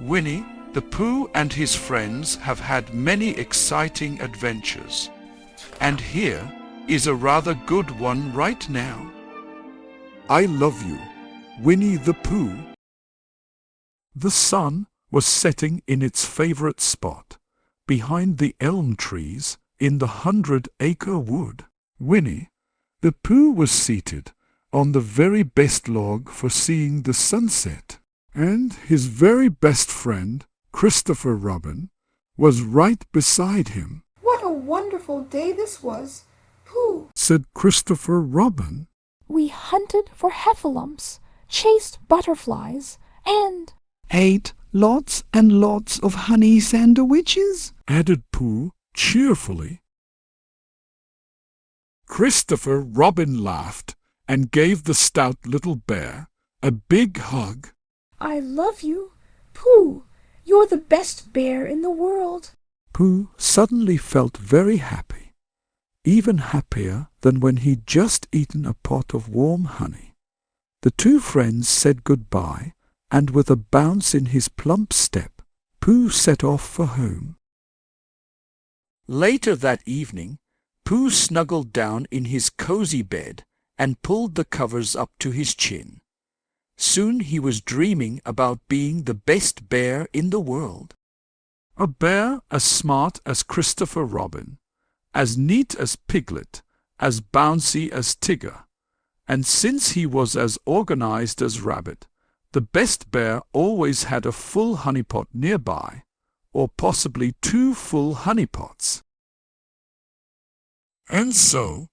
Winnie the Pooh and his friends have had many exciting adventures, and here is a rather good one right now. I love you, Winnie the Pooh. The sun was setting in its favorite spot, behind the elm trees in the 100-acre wood. Winnie the Pooh was seated on the very best log for seeing the sunset, and his very best friend, Christopher Robin, was right beside him. "What a wonderful day this was, Pooh," said Christopher Robin. "We hunted for heffalumps, chased butterflies, and ate lots and lots of honey sandwiches," added Pooh cheerfully. Christopher Robin laughed and gave the stout little bear a big hug. "I love you, Pooh. You're the best bear in the world." Pooh suddenly felt very happy, even happier than when he'd just eaten a pot of warm honey. The two friends said goodbye, and with a bounce in his plump step, Pooh set off for home. Later that evening, Pooh snuggled down in his cozy bed and pulled the covers up to his chin. Soon he was dreaming about being the best bear in the world. A bear as smart as Christopher Robin, as neat as Piglet, as bouncy as Tigger, and since he was as organized as Rabbit, the best bear always had a full honey pot nearby, or possibly 2 full honey pots. And so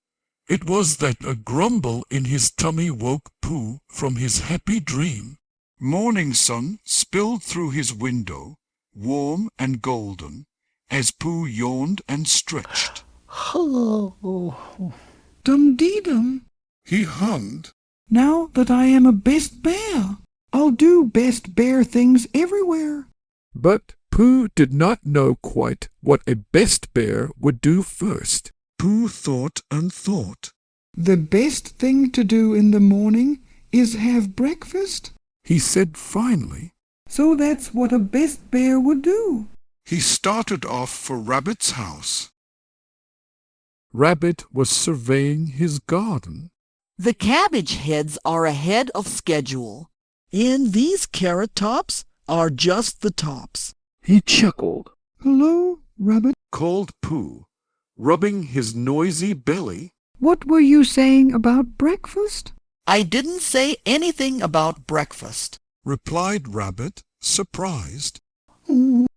it was that a grumble in his tummy woke Pooh from his happy dream. Morning sun spilled through his window, warm and golden, as Pooh yawned and stretched. Dum-dee-dum. He hummed. Now that I am a best bear, I'll do best bear things everywhere. But Pooh did not know quite what a best bear would do first. Pooh thought and thought. The best thing to do in the morning is have breakfast, he said finally. So that's what a best bear would do. He started off for Rabbit's house. Rabbit was surveying his garden. The cabbage heads are ahead of schedule, and these carrot tops are just the tops. He chuckled. Hello, Rabbit, called Pooh, rubbing his noisy belly. What were you saying about breakfast? I didn't say anything about breakfast, replied Rabbit, surprised.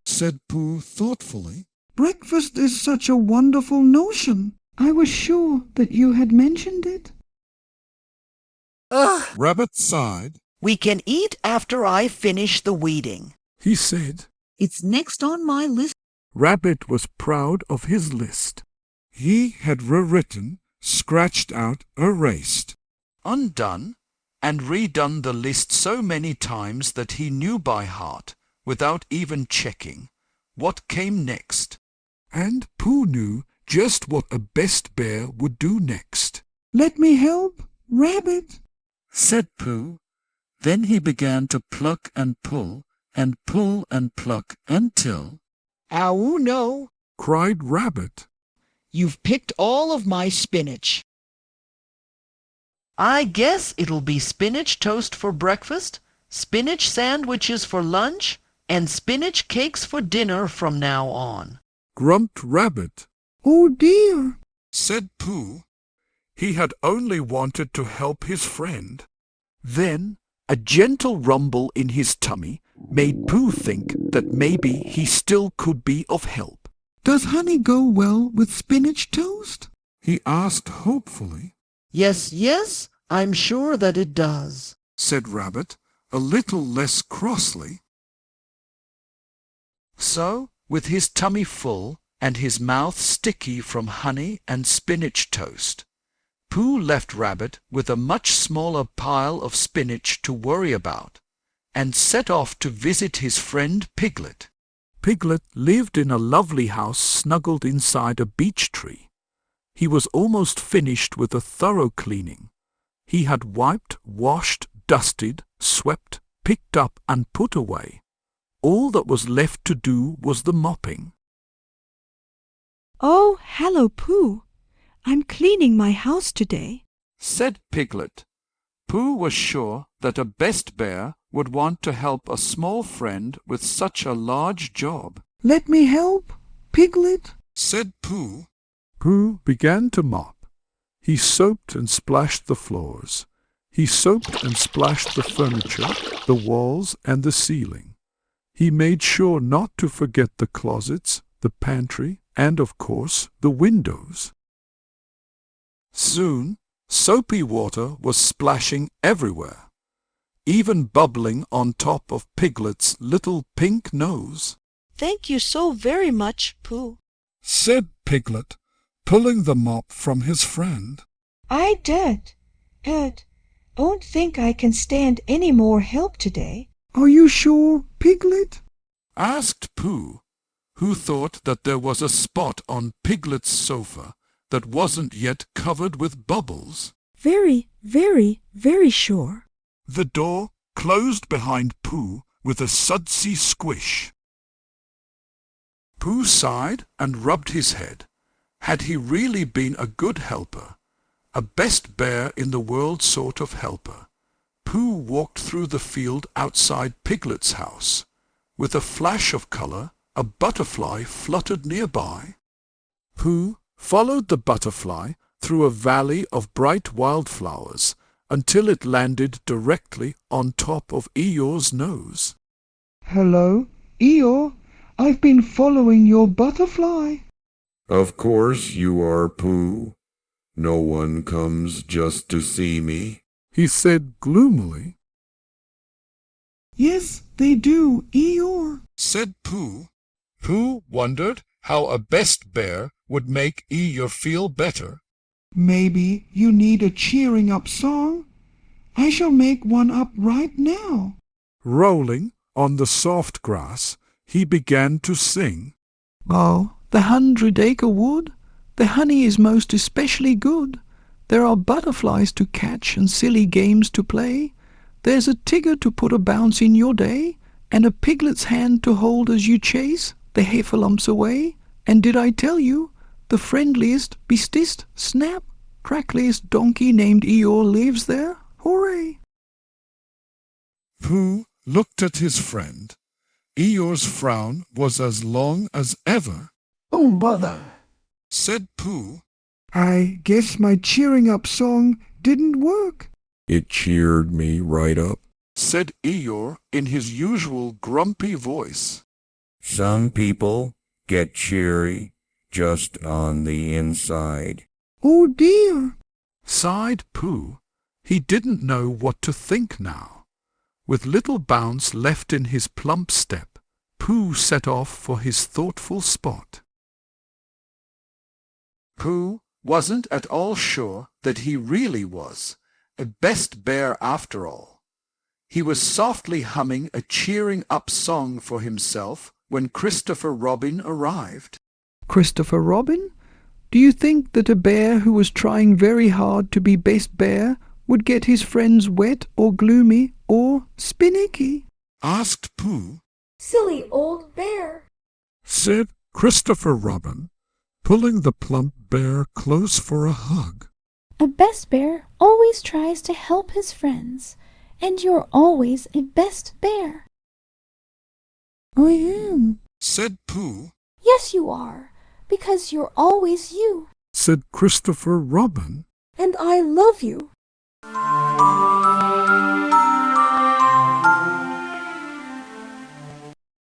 Said Pooh thoughtfully. Breakfast is such a wonderful notion. I was sure that you had mentioned it. Ugh! Rabbit sighed. We can eat after I finish the weeding, he said. It's next on my list. Rabbit was proud of his list. He had rewritten, scratched out, erased, undone, and redone the list so many times that he knew by heart, without even checking, what came next. And Pooh knew just what a best bear would do next. Let me help, Rabbit, said Pooh. Then he began to pluck and pull and pluck until... Oh no, cried Rabbit. You've picked all of my spinach. I guess it'll be spinach toast for breakfast, spinach sandwiches for lunch, and spinach cakes for dinner from now on, grumped Rabbit. Oh dear, said Pooh. He had only wanted to help his friend. Then a gentle rumble in his tummy made Pooh think that maybe he still could be of help. Does honey go well with spinach toast? he asked hopefully. Yes, yes, I'm sure that it does, said Rabbit, a little less crossly. So, with his tummy full and his mouth sticky from honey and spinach toast, Pooh left Rabbit with a much smaller pile of spinach to worry about, and set off to visit his friend Piglet. Piglet lived in a lovely house snuggled inside a beech tree. He was almost finished with a thorough cleaning. He had wiped, washed, dusted, swept, picked up and put away. all that was left to do was the mopping. Oh, hello, Pooh. I'm cleaning my house today, said Piglet. Pooh was sure that a best bear would want to help a small friend with such a large job. Let me help, Piglet, said Pooh. Pooh began to mop. He soaped and splashed the floors. He soaped and splashed the furniture, the walls, and the ceiling. He made sure not to forget the closets, the pantry, and, of course, the windows. Soon, soapy water was splashing everywhere, even bubbling on top of Piglet's little pink nose. Thank you so very much, Pooh, said Piglet, pulling the mop from his friend. I don't think I can stand any more help today. Are you sure, Piglet? Asked Pooh, who thought that there was a spot on Piglet's sofa that wasn't yet covered with bubbles. Very, very, very sure. The door closed behind Pooh with a sudsy squish. Pooh sighed and rubbed his head. Had he really been a good helper, a best bear in the world sort of helper, Pooh walked through the field outside Piglet's house. With a flash of colour, a butterfly fluttered nearby. Pooh followed the butterfly through a valley of bright wildflowers until it landed directly on top of Eeyore's nose. Hello, Eeyore. I've been following your butterfly. Of course you are, Pooh. No one comes just to see me, he said gloomily. Yes, they do, Eeyore, said Pooh. Pooh wondered how a best bear would make Eeyore feel better. Maybe you need a cheering up song. I shall make one up right now. Rolling on the soft grass, he began to sing. Oh, the 100-acre wood, the honey is most especially good. There are butterflies to catch and silly games to play. There's a tigger to put a bounce in your day, and a piglet's hand to hold as you chase the heffalumps away. And did I tell you, the friendliest, bestest, snap, crackliest donkey named Eeyore lives there? Hooray! Pooh looked at his friend. Eeyore's frown was as long as ever. Oh, bother, said Pooh. I guess my cheering up song didn't work. It cheered me right up, said Eeyore in his usual grumpy voice. Some people get cheery just on the inside. Oh dear, sighed Pooh. He didn't know what to think now. With little bounce left in his plump step, Pooh set off for his thoughtful spot. Pooh wasn't at all sure that he really was a best bear after all. He was softly humming a cheering up song for himself when Christopher Robin arrived. Christopher Robin? Do you think that a bear who was trying very hard to be best bear would get his friends wet or gloomy or spinnicky? Asked Pooh. Silly old bear, Said Christopher Robin, pulling the plump bear close for a hug. A best bear always tries to help his friends, and you're always a best bear. I am, said Pooh. Yes, you are, because you're always you. Said Christopher Robin. and I love you.